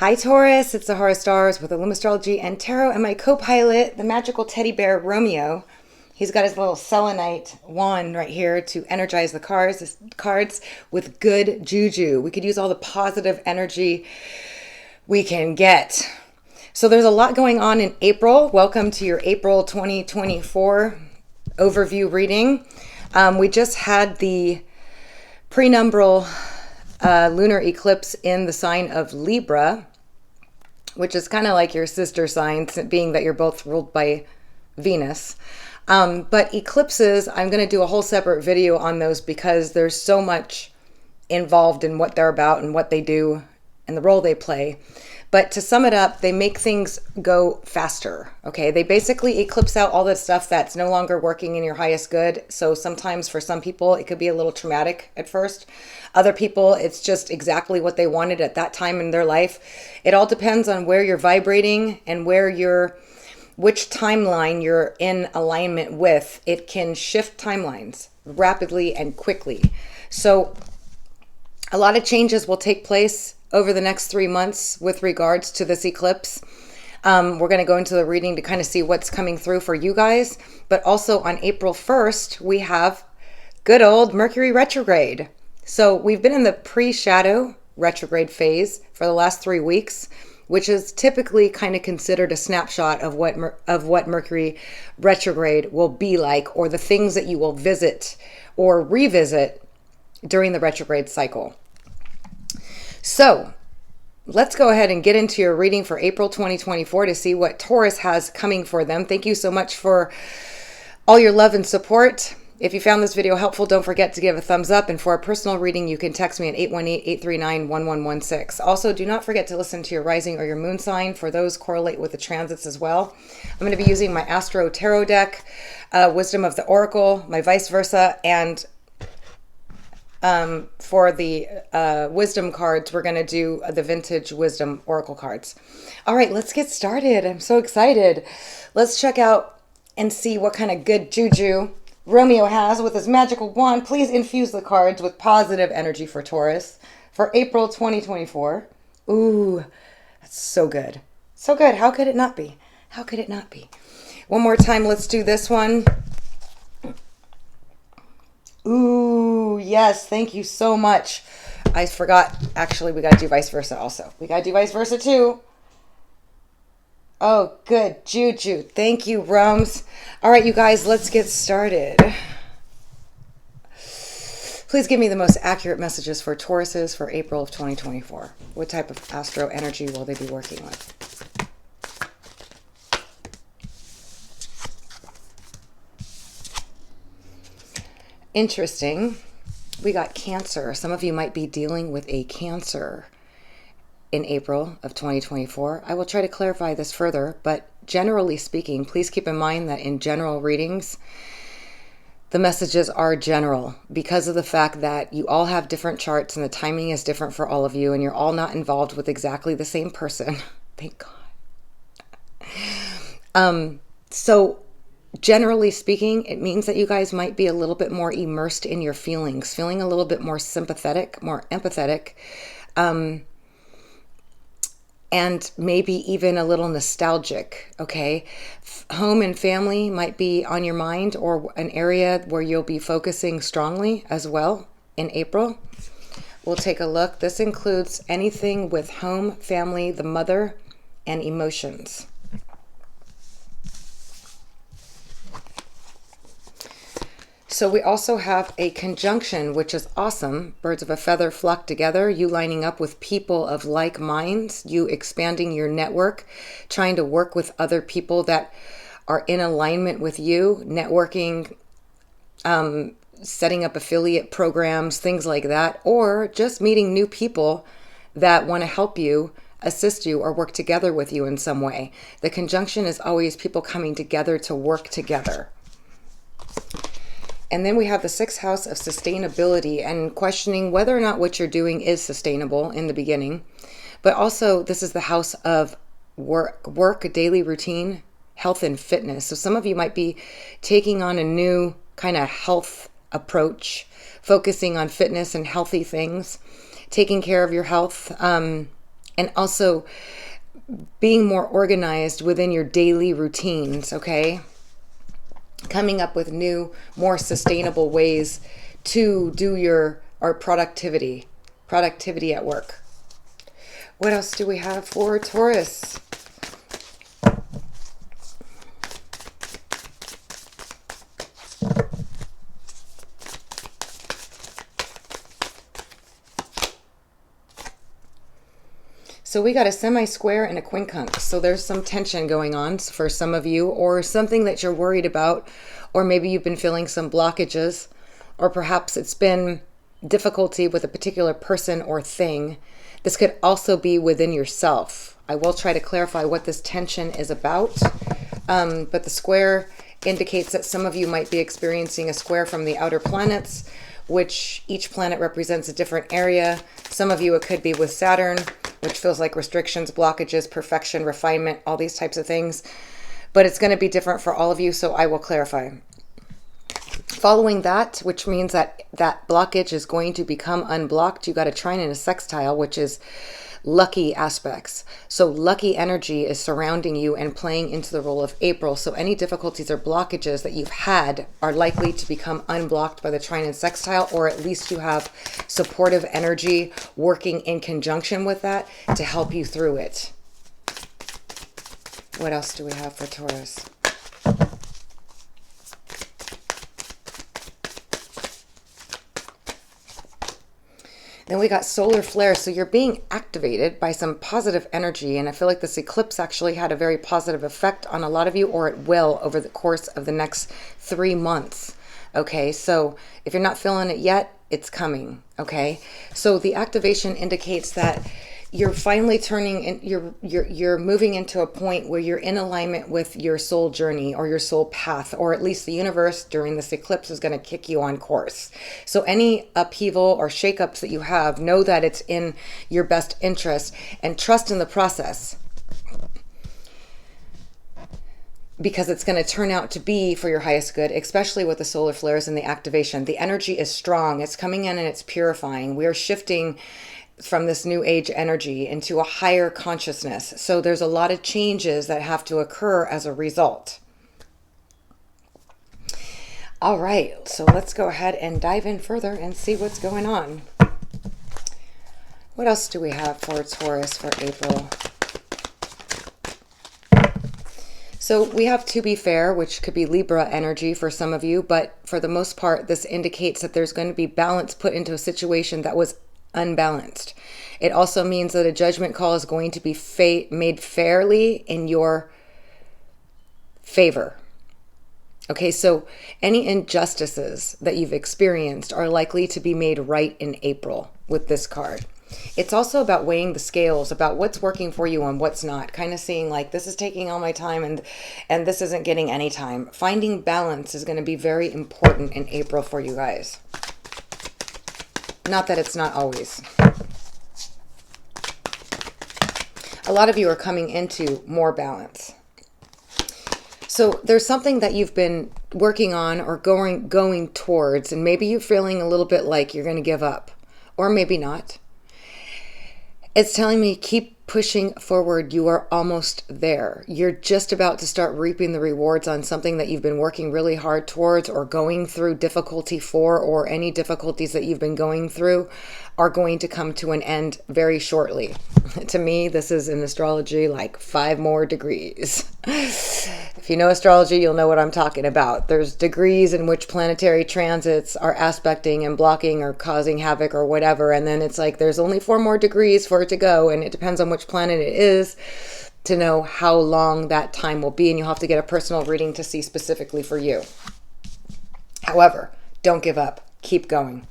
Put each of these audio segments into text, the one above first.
Hi Taurus, it's Zahara Stars with Astrology and Tarot and my co-pilot, the magical teddy bear Romeo. He's got his little selenite wand right here to energize the cards with good juju. We could use all the positive energy we can get. So there's a lot going on in April. Welcome to your April 2024 overview reading. We just had the prenumbral lunar eclipse in the sign of Libra, which is kind of like your sister sign, being that you're both ruled by Venus. But eclipses, I'm going to do a whole separate video on those because there's so much involved in what they're about and what they do and the role they play. But to sum it up, they make things go faster, okay? They basically eclipse out all the stuff that's no longer working in your highest good. So sometimes for some people, it could be a little traumatic at first. Other people, it's just exactly what they wanted at that time in their life. It all depends on where you're vibrating and which timeline you're in alignment with. It can shift timelines rapidly and quickly. So a lot of changes will take place over the next 3 months with regards to this eclipse. We're going to go into the reading to kind of see what's coming through for you guys. But also on April 1st, we have good old Mercury Retrograde. So we've been in the pre-shadow retrograde phase for the last 3 weeks, which is typically kind of considered a snapshot of what Mercury Retrograde will be like, or the things that you will visit or revisit during the retrograde cycle. So let's go ahead and get into your reading for April 2024 to see what Taurus has coming for them. Thank you so much for all your love and support. If you found this video helpful, don't forget to give a thumbs up. And for a personal reading, you can text me at 818-839-1116. Also, do not forget to listen to your rising or your moon sign, for those correlate with the transits as well. I'm going to be using my Astro Tarot deck, Wisdom of the Oracle, my vice versa, and for the wisdom cards, we're going to do the vintage wisdom oracle cards. All right, let's get started. I'm so excited. Let's check out and see what kind of good juju Romeo has with his magical wand. Please infuse the cards with positive energy for Taurus for April 2024. Ooh, that's so good. So good. How could it not be? How could it not be? One more time, let's do this one. Ooh, yes, thank you so much. I forgot, actually, we got to do vice versa also. We got to do vice versa too. Oh, good, juju. Thank you, Roms. All right, you guys, let's get started. Please give me the most accurate messages for Tauruses for April of 2024. What type of astro energy will they be working with? Interesting. We got Cancer. Some of you might be dealing with a Cancer in April of 2024. I will try to clarify this further, but generally speaking, please keep in mind that in general readings, the messages are general because of the fact that you all have different charts and the timing is different for all of you, and you're all not involved with exactly the same person. Thank God. So generally speaking, it means that you guys might be a little bit more immersed in your feelings, feeling a little bit more sympathetic, more empathetic, and maybe even a little nostalgic, okay? Home and family might be on your mind, or an area where you'll be focusing strongly as well in April. We'll take a look. This includes anything with home, family, the mother, and emotions. So we also have a conjunction, which is awesome. Birds of a feather flock together. You lining up with people of like minds, you expanding your network, trying to work with other people that are in alignment with you, networking, setting up affiliate programs, things like that, or just meeting new people that want to help you, assist you, or work together with you in some way. The conjunction is always people coming together to work together. And then we have the 6th house of sustainability and questioning whether or not what you're doing is sustainable in the beginning. But also, this is the house of work, daily routine, health, and fitness. So some of you might be taking on a new kind of health approach, focusing on fitness and healthy things, taking care of your health, And also being more organized within your daily routines, okay? Coming up with new, more sustainable ways to do our productivity at work. What else do we have for Taurus? So we got a semi-square and a quincunx. So there's some tension going on for some of you, or something that you're worried about, or maybe you've been feeling some blockages, or perhaps it's been difficulty with a particular person or thing. This could also be within yourself. I will try to clarify what this tension is about, but the square indicates that some of you might be experiencing a square from the outer planets, which each planet represents a different area. Some of you, it could be with Saturn, which feels like restrictions, blockages, perfection, refinement, all these types of things. But it's going to be different for all of you, so I will clarify. Following that, which means that that blockage is going to become unblocked, you got a trine and a sextile, which is lucky aspects. So lucky energy is surrounding you and playing into the role of April. So any difficulties or blockages that you've had are likely to become unblocked by the trine and sextile, or at least you have supportive energy working in conjunction with that to help you through it. What else do we have for Taurus? Then we got solar flare. So you're being activated by some positive energy. And I feel like this eclipse actually had a very positive effect on a lot of you, or it will over the course of the next 3 months. Okay, so if you're not feeling it yet, it's coming. Okay, so the activation indicates that you're finally turning in, you're moving into a point where you're in alignment with your soul journey or your soul path, or at least the universe during this eclipse is going to kick you on course. So any upheaval or shakeups that you have, know that it's in your best interest and trust in the process, because it's going to turn out to be for your highest good, especially with the solar flares and the activation. The energy is strong. It's coming in and it's purifying. We are shifting from this new age energy into a higher consciousness. So there's a lot of changes that have to occur as a result. All right, so let's go ahead and dive in further and see what's going on. What else do we have for Taurus for April? So we have to be fair, which could be Libra energy for some of you, but for the most part, this indicates that there's going to be balance put into a situation that was unbalanced. It also means that a judgment call is going to be made fairly in your favor. Okay, so any injustices that you've experienced are likely to be made right in April with this card. It's also about weighing the scales, about what's working for you and what's not. Kind of seeing like, this is taking all my time and this isn't getting any time. Finding balance is going to be very important in April for you guys. Not that it's not always. A lot of you are coming into more balance. So there's something that you've been working on or going towards, and maybe you're feeling a little bit like you're going to give up, or maybe not. It's telling me keep pushing forward. You are almost there. You're just about to start reaping the rewards on something that you've been working really hard towards, or going through difficulty for, or any difficulties that you've been going through are going to come to an end very shortly. To me, this is in astrology like 5 more degrees. If you know astrology, you'll know what I'm talking about. There's degrees in which planetary transits are aspecting and blocking or causing havoc or whatever. And then it's like there's only 4 more degrees for it to go. And it depends on which planet it is to know how long that time will be. And you'll have to get a personal reading to see specifically for you. However, don't give up. Keep going.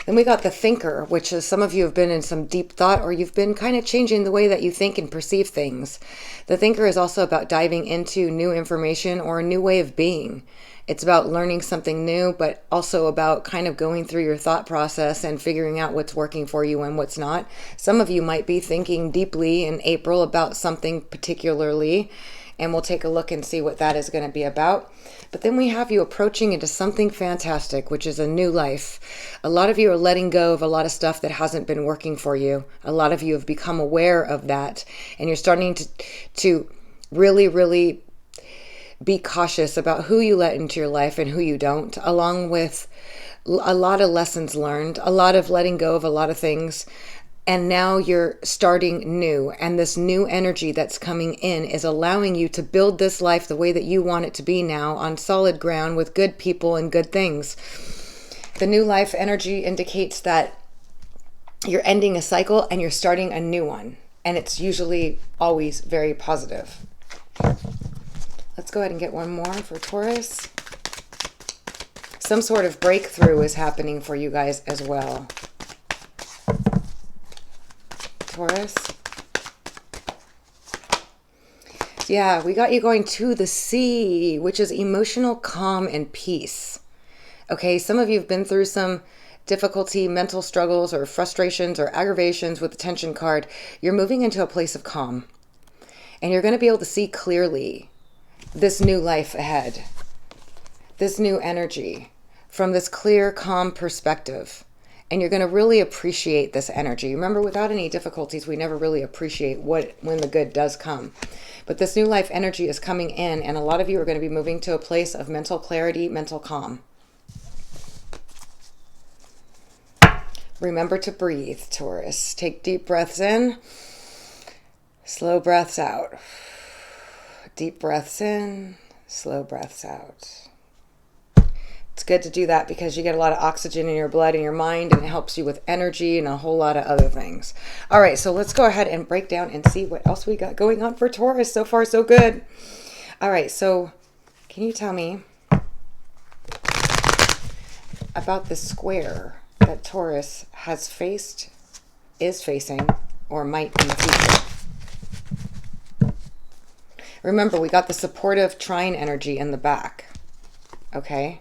Then we got the thinker, which is some of you have been in some deep thought, or you've been kind of changing the way that you think and perceive things. The thinker is also about diving into new information or a new way of being. It's about learning something new, but also about kind of going through your thought process and figuring out what's working for you and what's not. Some of you might be thinking deeply in April about something particularly, and we'll take a look and see what that is going to be about. But then we have you approaching into something fantastic, which is a new life. A lot of you are letting go of a lot of stuff that hasn't been working for you. A lot of you have become aware of that, and you're starting to really, really be cautious about who you let into your life and who you don't, along with a lot of lessons learned, a lot of letting go of a lot of things. And now you're starting new, and this new energy that's coming in is allowing you to build this life the way that you want it to be now, on solid ground with good people and good things. The new life energy indicates that you're ending a cycle and you're starting a new one, and it's usually always very positive. Let's go ahead and get one more for Taurus. Some sort of breakthrough is happening for you guys as well. Taurus. Yeah, we got you going to the sea, which is emotional calm and peace. Okay, some of you have been through some difficulty, mental struggles, or frustrations, or aggravations with the Tension card. You're moving into a place of calm, and you're going to be able to see clearly this new life ahead, this new energy from this clear, calm perspective. And you're going to really appreciate this energy. Remember, without any difficulties, we never really appreciate when the good does come. But this new life energy is coming in, and a lot of you are going to be moving to a place of mental clarity, mental calm. Remember to breathe, Taurus. Take deep breaths in, slow breaths out. Deep breaths in, slow breaths out. It's good to do that because you get a lot of oxygen in your blood and your mind, and it helps you with energy and a whole lot of other things. All right, so let's go ahead and break down and see what else we got going on for Taurus. So far, so good. All right, so can you tell me about the square that Taurus has faced, is facing, or might in the future? Remember, we got the supportive trine energy in the back, okay?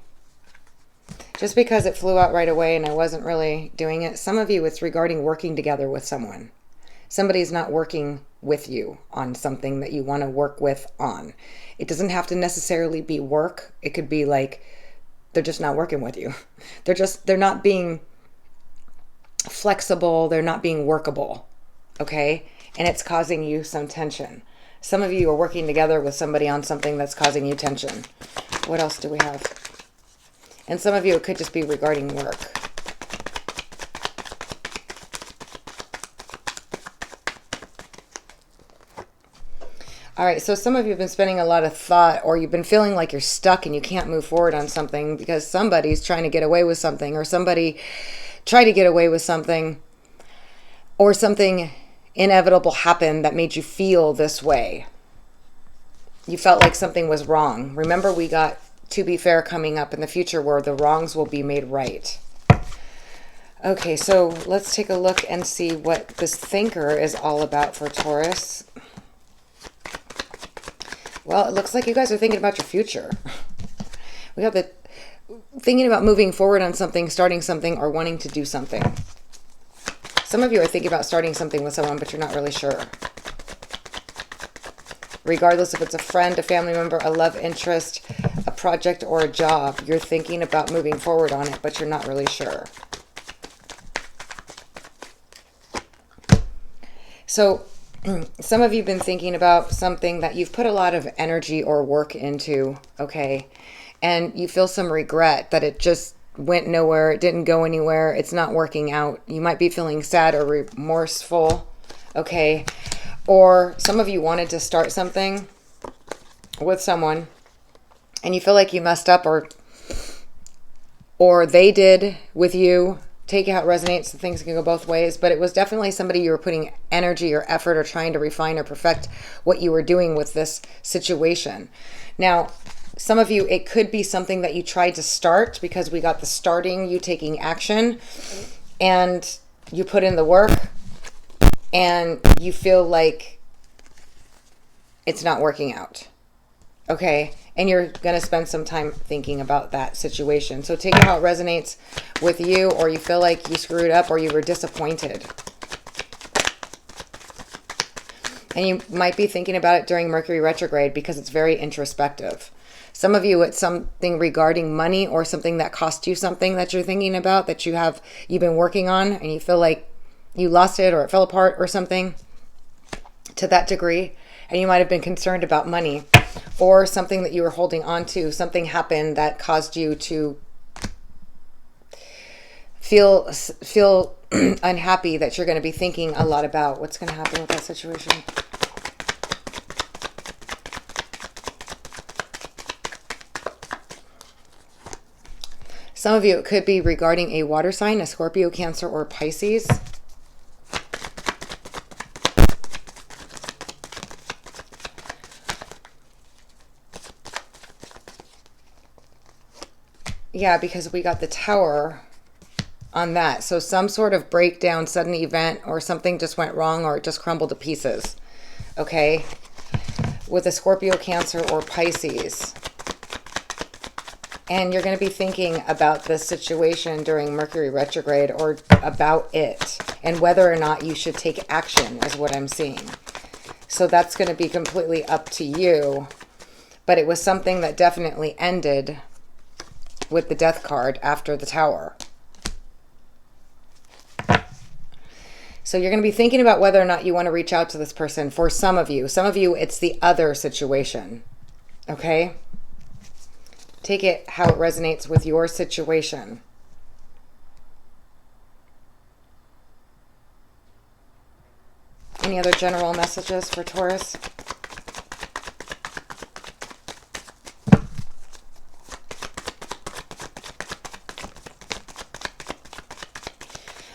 Just because it flew out right away and I wasn't really doing it, some of you, it's regarding working together with someone. Somebody's not working with you on something that you want to work with on. It doesn't have to necessarily be work. It could be like they're just not working with you. They're not being flexible. They're not being workable, okay? And it's causing you some tension. Some of you are working together with somebody on something that's causing you tension. What else do we have? And some of you, it could just be regarding work. All right, so some of you have been spending a lot of thought, or you've been feeling like you're stuck and you can't move forward on something because somebody's trying to get away with something, or somebody tried to get away with something, or something inevitable happened that made you feel this way. You felt like something was wrong. Remember, we got to be fair coming up in the future where the wrongs will be made right. Okay, so let's take a look and see what this thinker is all about for Taurus. Well, it looks like you guys are thinking about your future. We have the thinking about moving forward on something, starting something, or wanting to do something. Some of you are thinking about starting something with someone, but you're not really sure. Regardless if it's a friend, a family member, a love interest, a project, or a job, you're thinking about moving forward on it, but you're not really sure. So some of you have been thinking about something that you've put a lot of energy or work into, okay? And you feel some regret that it just went nowhere, it didn't go anywhere, it's not working out. You might be feeling sad or remorseful, okay? Or some of you wanted to start something with someone and you feel like you messed up, or they did with you. Take how it resonates. Things can go both ways, but it was definitely somebody you were putting energy or effort or trying to refine or perfect what you were doing with this situation. Now, some of you, it could be something that you tried to start because we got the starting, you taking action, and you put in the work and you feel like it's not working out. Okay? And you're going to spend some time thinking about that situation. So take it how it resonates with you, or you feel like you screwed up or you were disappointed. And you might be thinking about it during Mercury retrograde because it's very introspective. Some of you, it's something regarding money or something that cost you something that you're thinking about, that you've been working on, and you feel like you lost it or it fell apart or something to that degree. And you might have been concerned about money or something that you were holding on to. Something happened that caused you to feel unhappy, that you're going to be thinking a lot about. What's going to happen with that situation? Some of you, it could be regarding a water sign, a Scorpio, Cancer, or Pisces. Yeah, because we got the Tower on that. So some sort of breakdown, sudden event, or something just went wrong, or it just crumbled to pieces. Okay? With a Scorpio, Cancer, or Pisces. And you're going to be thinking about this situation during Mercury retrograde, or about it, and whether or not you should take action is what I'm seeing. So that's going to be completely up to you. But it was something that definitely ended with the Death card after the Tower. So you're going to be thinking about whether or not you want to reach out to this person. For some of you, it's the other situation. Okay? Take it how it resonates with your situation. Any other general messages for Taurus?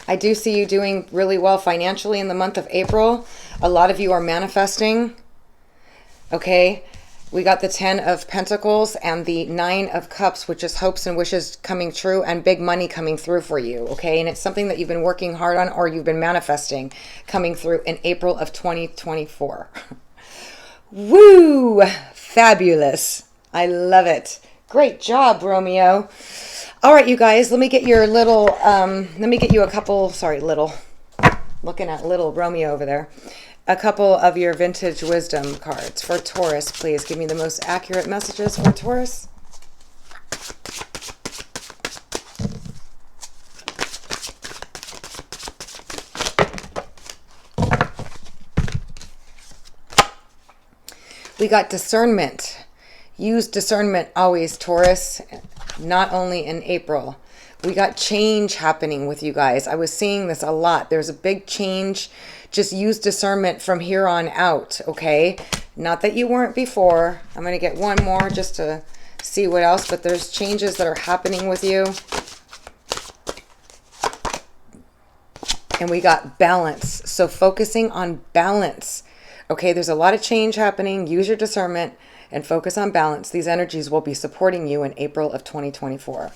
I do see you doing really well financially in the month of April. A lot of you are manifesting. Okay? We got the 10 of Pentacles and the 9 of Cups, which is hopes and wishes coming true and big money coming through for you, okay? And it's something that you've been working hard on, or you've been manifesting coming through in April of 2024. Woo! Fabulous. I love it. Great job, Romeo. All right, you guys, let me get your little, let me get you a couple, sorry, little, looking at little Romeo over there. A couple of your vintage wisdom cards for Taurus, please. Give me the most accurate messages for Taurus. We got discernment. Use discernment always, Taurus, not only in April. We got change happening with you guys. I was seeing this a lot. There's a big change. Just use discernment from here on out, okay? Not that you weren't before. I'm going to get one more just to see what else, but there's changes that are happening with you. And we got balance. So focusing on balance. Okay, there's a lot of change happening. Use your discernment and focus on balance. These energies will be supporting you in April of 2024.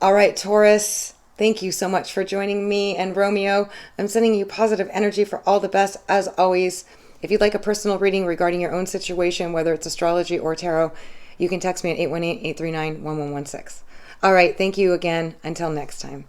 All right, Taurus. Thank you so much for joining me and Romeo. I'm sending you positive energy for all the best, as always. If you'd like a personal reading regarding your own situation, whether it's astrology or tarot, you can text me at 818-839-1116. All right, thank you again. Until next time.